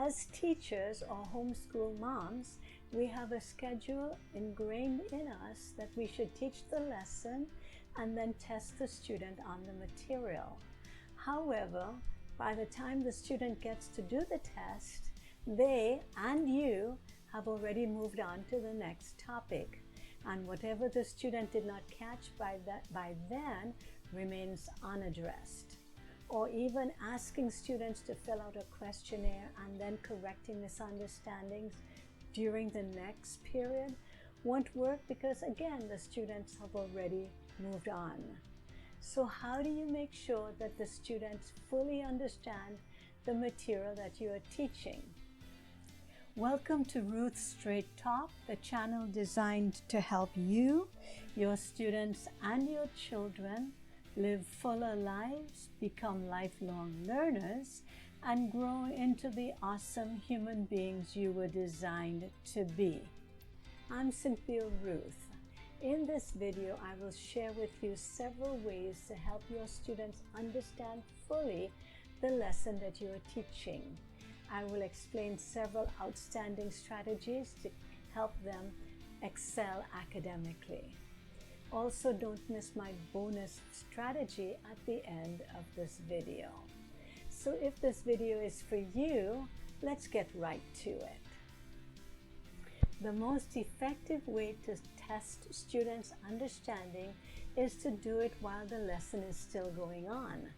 As teachers or homeschool moms, we have a schedule ingrained in us that we should teach the lesson and then test the student on the material. However, by the time the student gets to do the test, they and you have already moved on to the next topic, and whatever the student did not catch by then remains unaddressed. Or even asking students to fill out a questionnaire and then correcting misunderstandings during the next period won't work, because again, the students have already moved on. So how do you make sure that the students fully understand the material that you are teaching? Welcome to Ruth's Straight Talk, the channel designed to help you, your students, and your children live fuller lives, become lifelong learners, and grow into the awesome human beings you were designed to be. I'm Cynthia Ruth. In this video, I will share with you several ways to help your students understand fully the lesson that you are teaching. I will explain several outstanding strategies to help them excel academically. Also, don't miss my bonus strategy at the end of this video. So if this video is for you, let's get right to it. The most effective way to test students' understanding is to do it while the lesson is still going on.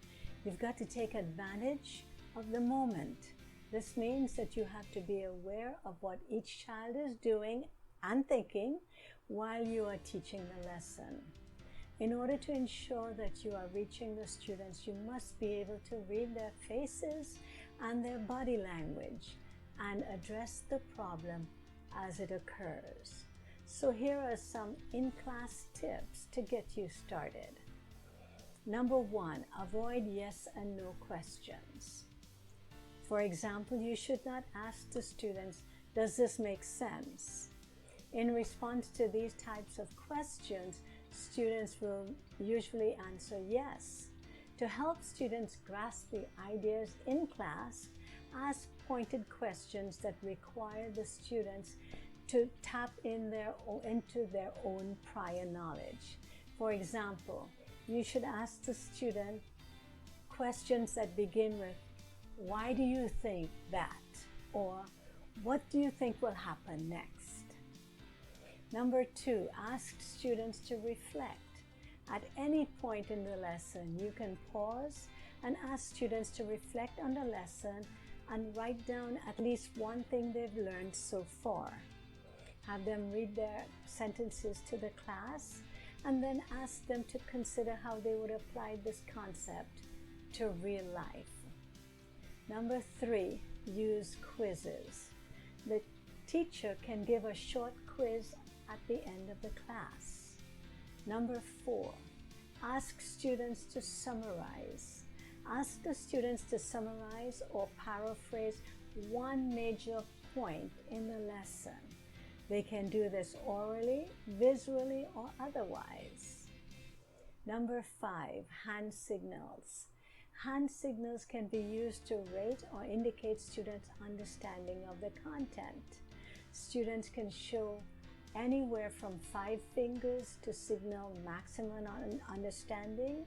You've got to take advantage of the moment. This means that you have to be aware of what each child is doing and thinking while you are teaching the lesson. In order to ensure that you are reaching the students, you must be able to read their faces and their body language and address the problem as it occurs. So here are some in-class tips to get you started. Number 1, avoid yes and no questions. For example, you should not ask the students, "Does this make sense?" In response to these types of questions, students will usually answer yes. To help students grasp the ideas in class, ask pointed questions that require the students to tap into their own prior knowledge. For example, you should ask the student questions that begin with, "Why do you think that?" or "What do you think will happen next?" Number 2, ask students to reflect. At any point in the lesson, you can pause and ask students to reflect on the lesson and write down at least one thing they've learned so far. Have them read their sentences to the class and then ask them to consider how they would apply this concept to real life. Number 3, use quizzes. The teacher can give a short quiz at the end of the class. Number 4, ask students to summarize. Ask the students to summarize or paraphrase one major point in the lesson. They can do this orally, visually, or otherwise. Number 5, hand signals. Hand signals can be used to rate or indicate students' understanding of the content. Students can show anywhere from 5 fingers to signal maximum understanding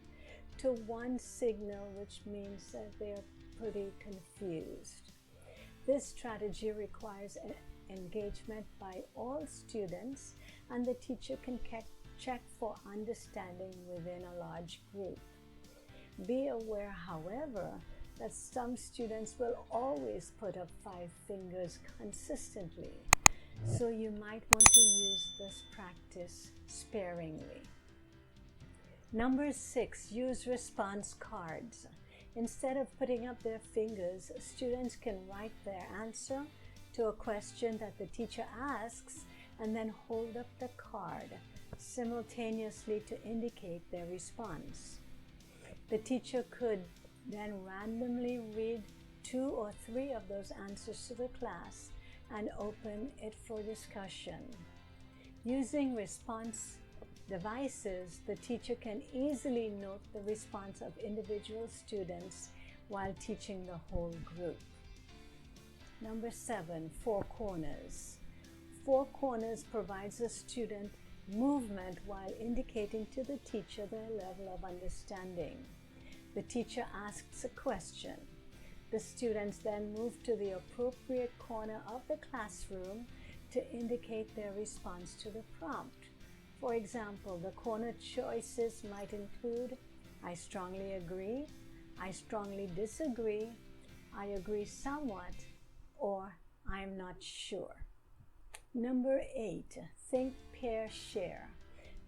to 1 signal, which means that they're pretty confused. This strategy requires engagement by all students, and the teacher can check for understanding within a large group. Be aware, however, that some students will always put up 5 fingers consistently, so you might want to use this practice sparingly. Number 6, use response cards. Instead of putting up their fingers, students can write their answer to a question that the teacher asks and then hold up the card simultaneously to indicate their response. The teacher could then randomly read 2 or 3 of those answers to the class and open it for discussion. Using response devices, the teacher can easily note the response of individual students while teaching the whole group. Number 7, four corners. Four corners provides a student movement while indicating to the teacher their level of understanding. The teacher asks a question. The students then move to the appropriate corner of the classroom to indicate their response to the prompt. For example, the corner choices might include, I strongly agree, I strongly disagree, I agree somewhat, or I'm not sure. Number 8, think, pair, share.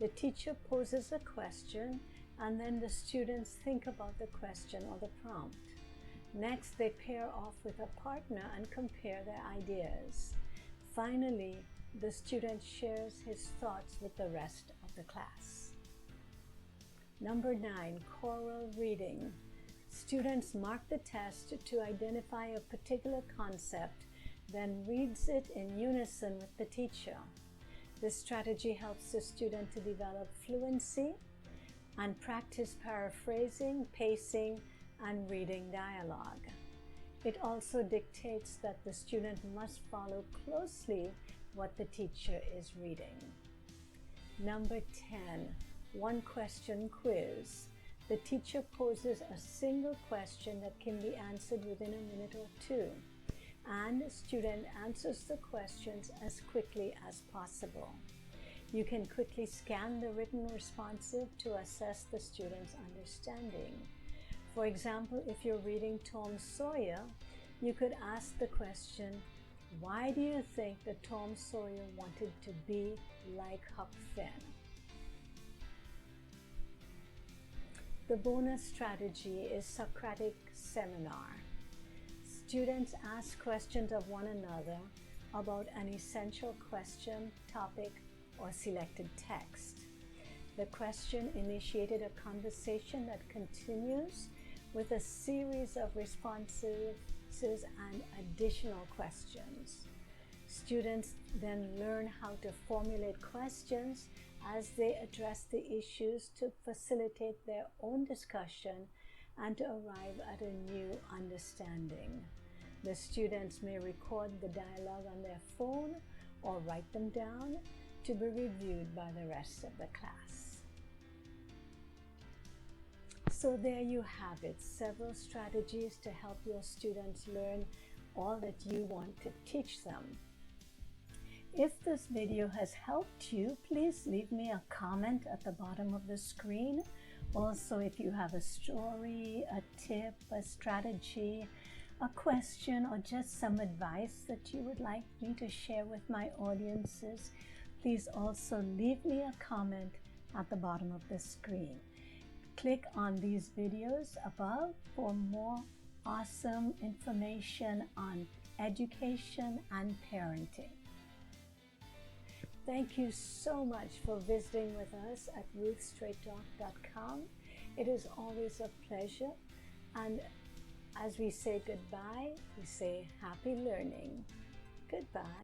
The teacher poses a question and then the students think about the question or the prompt. Next, they pair off with a partner and compare their ideas. Finally, the student shares his thoughts with the rest of the class. Number 9, choral reading. Students mark the test to identify a particular concept, then reads it in unison with the teacher. This strategy helps the student to develop fluency and practice paraphrasing, pacing, and reading dialogue. It also dictates that the student must follow closely what the teacher is reading. Number 10, one question quiz. The teacher poses a single question that can be answered within a minute or two, and the student answers the questions as quickly as possible. You can quickly scan the written responsive to assess the student's understanding. For example, if you're reading Tom Sawyer, you could ask the question, why do you think that Tom Sawyer wanted to be like Huck Finn? The bonus strategy is Socratic seminar. Students ask questions of one another about an essential question, topic, or selected text. The question initiated a conversation that continues with a series of responses and additional questions. Students then learn how to formulate questions as they address the issues to facilitate their own discussion and to arrive at a new understanding. The students may record the dialogue on their phone or write them down to be reviewed by the rest of the class. So there you have it, several strategies to help your students learn all that you want to teach them. If this video has helped you, please leave me a comment at the bottom of the screen. Also, if you have a story, a tip, a strategy, a question, or just some advice that you would like me to share with my audiences, please also leave me a comment at the bottom of the screen. Click on these videos above for more awesome information on education and parenting. Thank you so much for visiting with us at ruthstraighttalk.com. It is always a pleasure. And as we say goodbye, we say happy learning. Goodbye.